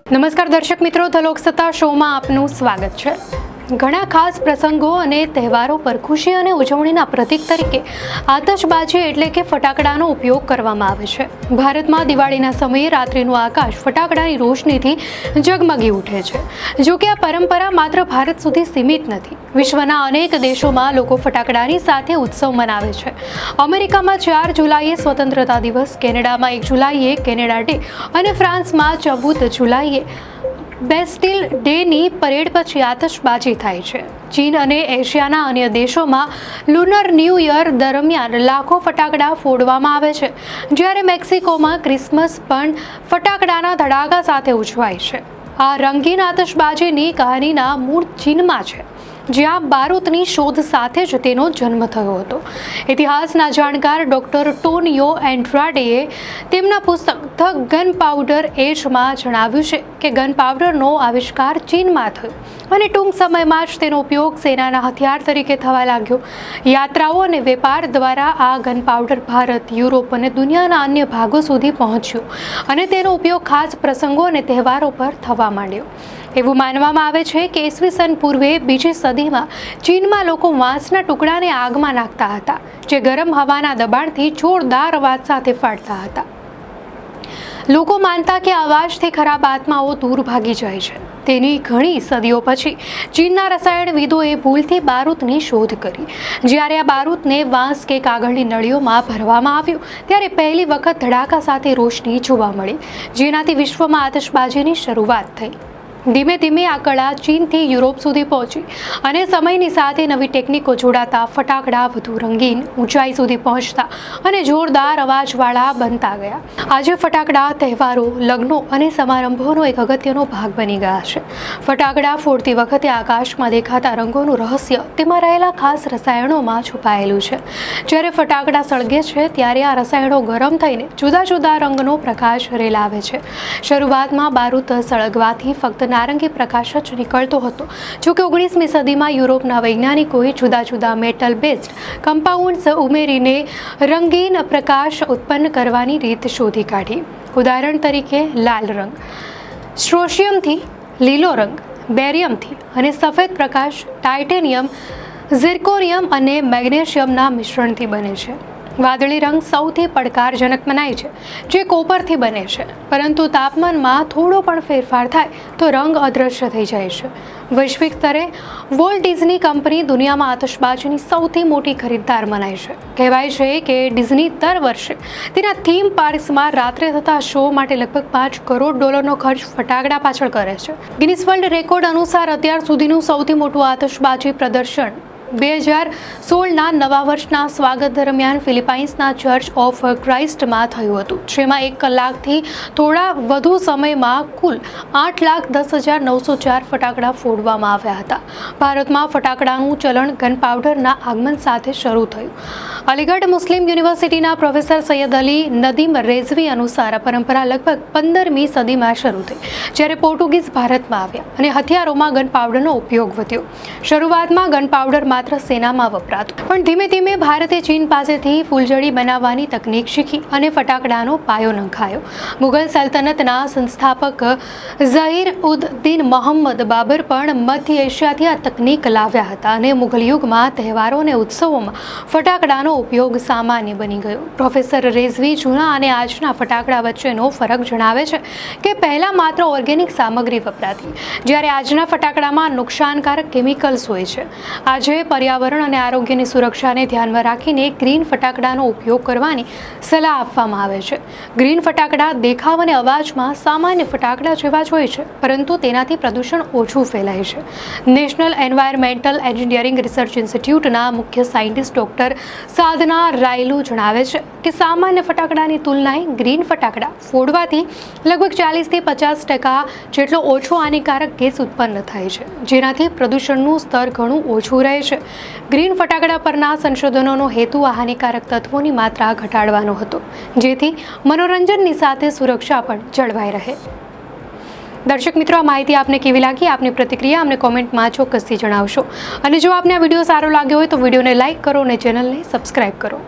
નમસ્કાર દર્શક મિત્રો, ધ લોકસત્તા શોમાં આપનું સ્વાગત છે। ઘણા ખાસ પ્રસંગો અને તહેવારો પર ખુશી અને ઉજવણીના પ્રતીક તરીકે આતશબાજી એટલે કે ફટાકડાનો ઉપયોગ કરવામાં આવે છે। ભારતમાં દિવાળીના સમયે રાત્રિનું આકાશ ફટાકડાની રોશનીથી ઝગમગી ઉઠે છે। જો કે આ પરંપરા માત્ર ભારત સુધી સીમિત નથી। વિશ્વના અનેક દેશોમાં લોકો ફટાકડાની સાથે ઉત્સવ મનાવે છે। અમેરિકામાં 4 જુલાઈએ સ્વતંત્રતા દિવસ, કેનેડામાં 1 જુલાઈએ કેનેડા ડે અને ફ્રાન્સમાં 14 જુલાઈએ બેસ્ટિલ ડેની પરેડ પછી આતશબાજી થાય છે। ચીન અને એશિયાના અન્ય દેશોમાં લુનર ન્યૂ યર દરમિયાન લાખો ફટાકડા ફોડવામાં આવે છે, જ્યારે મેક્સિકોમાં ક્રિસમસ પણ ફટાકડાના ધડાકા સાથે ઉજવાય છે। આ રંગીન આતશબાજીની કહાનીના મૂળ ચીનમાં છે, જ્યાં બારૂદની શોધ સાથે જ તેનો જન્મ થયો હતો। ઇતિહાસના જાણકાર ડૉક્ટર ટોનિયો એન્ડ્રાડેએ તેમના પુસ્તક ધ ગન પાવડર એજમાં જણાવ્યું છે કે ગન પાવડરનો આવિષ્કાર ચીનમાં થયો અને ટૂંક સમયમાં જ તેનો ઉપયોગ સેનાના હથિયાર તરીકે થવા લાગ્યો। યાત્રાઓ અને વેપાર દ્વારા આ ગન પાવડર ભારત, યુરોપ અને દુનિયાના અન્ય ભાગો સુધી પહોંચ્યો અને તેનો ઉપયોગ ખાસ પ્રસંગો અને તહેવારો પર થવા માંડ્યો। એવું માનવામાં આવે છે કે ઈસવીસન પૂર્વે 2જી સદીમાં ચીનમાં લોકો વાંસના ટુકડાને આગમાં નાખતા હતા, જે ગરમ હવાના દબાણથી જોરદાર અવાજ સાથે ફાટતા હતા। લોકો માનતા કે અવાજથી ખરાબ આત્માઓ દૂર ભાગી જાય છે। તેની ઘણી સદીઓ પછી ચીનના રસાયણવિદોએ ભૂલથી બારૂદની શોધ કરી। જ્યારે આ બારૂદને વાંસ કે કાગળની નળીઓમાં ભરવામાં આવ્યું, ત્યારે પહેલી વખત ધડાકા સાથે રોશની જોવા મળી, જેનાથી વિશ્વમાં આતશબાજીની શરૂઆત થઈ। ધીમે ધીમે આ કળા ચીનથી યુરોપ સુધી પહોંચી અને સમયની સાથે નવી ટેકનિકો જોડાતા ફટાકડા વધુ રંગીન, ઊંચાઈ સુધી પહોંચતા અને જોરદાર અવાજવાળા બનતા ગયા। આજે ફટાકડા તહેવારો, લગ્નો અને સમારંભોનો એક અગત્યનો ભાગ બની ગયા છે। ફટાકડા ફોડતી વખતે આકાશમાં દેખાતા રંગોનું રહસ્ય તેમાં રહેલા ખાસ રસાયણોમાં છુપાયેલું છે। જ્યારે ફટાકડા સળગે છે, ત્યારે આ રસાયણો ગરમ થઈને જુદા જુદા રંગનો પ્રકાશ રેલાવે છે। શરૂઆતમાં બારૂદ સળગવાથી ફક્ત નારંગી પ્રકાશ જ નીકળતો હતો, જોકે 19મી સદીમાં યુરોપના વૈજ્ઞાનિકોએ જુદા જુદા મેટલ બેઝડ કમ્પાઉન્ડ્સ ઉમેરીને રંગીન પ્રકાશ ઉત્પન્ન કરવાની રીત શોધી કાઢી। ઉદાહરણ તરીકે લાલ રંગ સ્ટ્રોશિયમથી, લીલો રંગ બેરિયમથી અને સફેદ પ્રકાશ ટાઇટેનિયમ, ઝિર્કોનિયમ અને મેગ્નેશિયમના મિશ્રણથી બને છે। વાદળી રંગ સૌથી પડકારજનક મનાય છે, જે કોપરથી બને છે, પરંતુ તાપમાનમાં થોડો પણ ફેરફાર થાય તો રંગ અદૃશ્ય થઈ જાય છે। વૈશ્વિક સ્તરે વોલ્ટ ડિઝની કંપની દુનિયામાં આતશબાજીની સૌથી મોટી ખરીદદાર મનાય છે। કહેવાય છે કે ડિઝની દર વર્ષે તેના થીમ પાર્ક્સમાં રાત્રે થતા શો માટે લગભગ $5 કરોડ ખર્ચ ફટાકડા પાછળ કરે છે। ગિનિસ વર્લ્ડ રેકોર્ડ અનુસાર અત્યાર સુધીનું સૌથી મોટું આતશબાજી પ્રદર્શન 2016ના નવા વર્ષના સ્વાગત દરમિયાન ફિલિપાઇન્સના ચર્ચ ઓફ ક્રાઇસ્ટમાં થયું હતું, જેમાં 1 કલાકથી થોડા વધુ સમયમાં કુલ 8,10,904 ફટાકડા ફોડવામાં આવ્યા હતા। ભારતમાં ફટાકડાનું ચલણ ગન પાવડરના આગમન સાથે શરૂ થયું। અલીગઢ મુસ્લિમ યુનિવર્સિટીના પ્રોફેસર સૈયદ અલી નદીમ રેઝવી અનુસાર આ પરંપરા લગભગ 15મી સદીમાં શરૂ થઈ, જ્યારે પોર્ટુગીઝ ભારતમાં આવ્યા અને હથિયારોમાં ગન પાવડરનો ઉપયોગ વધ્યો। શરૂઆતમાં ગન પાવડર માત્ર સેનામાં વપરાતું, પણ ધીમે ધીમે ભારતે ચીન પાસેથી ફૂલઝડી બનાવવાની તકનીક શીખી અને ફટાકડાનો પાયો નંખાયો। મુગલ સલ્તનતના સંસ્થાપક ઝહીર ઉદ દીન મોહમ્મદ બાબર પણ મધ્ય એશિયાથી આ તકનીક લાવ્યા હતા અને મુગલ યુગમાં તહેવારો અને ઉત્સવોમાં ફટાકડાનો ઉપયોગ સામાન્ય બની ગયો। પ્રોફેસર રેઝવી જૂના અને આજના ફટાકડા વચ્ચેનો ફરક જણાવે છે કે પહેલા માત્ર ઓર્ગેનિક સામગ્રી વપરાતી, જ્યારે આજના ફટાકડામાં નુકસાનકારક કેમિકલ્સ હોય છે। આજે પર્યાવરણ અને આરોગ્યની સુરક્ષાને ધ્યાનમાં રાખીને ગ્રીન ફટાકડાનો ઉપયોગ કરવાની સલાહ આપવામાં આવે છે। ગ્રીન ફટાકડા દેખાવ અને અવાજમાં સામાન્ય ફટાકડા જેવા જ હોય છે, પરંતુ તેનાથી પ્રદૂષણ ઓછું ફેલાય છે। નેશનલ એન્વાયરમેન્ટલ એન્જિનિયરિંગ રિસર્ચ ઇન્સ્ટિટ્યૂટના મુખ્ય સાયન્ટિસ્ટ ડૉક્ટર સાધના રાયલુ જણાવે છે કે સામાન્ય ફટાકડાની તુલનાએ ગ્રીન ફટાકડા ફોડવાથી લગભગ 40થી 50% જેટલો ઓછો હાનિકારક ગેસ ઉત્પન્ન થાય છે, જેનાથી પ્રદૂષણનું સ્તર ઘણું ઓછું રહે છે। ગ્રીન ફટાકડા પરના સંશોધનોનો હેતુ આ હાનિકારક તત્વોની માત્રા ઘટાડવાનો હતો, જેથી મનોરંજનની સાથે સુરક્ષા પણ જળવાઈ રહે। દર્શક મિત્રો, આ માહિતી આપને કેવી લાગી? આપની પ્રતિક્રિયા અમને કોમેન્ટમાં ચોક્કસથી જણાવશો અને જો આપને આ વિડીયો સારો લાગ્યો હોય તો વિડીયોને લાઇક કરો અને ચેનલને સબસ્ક્રાઇબ કરો।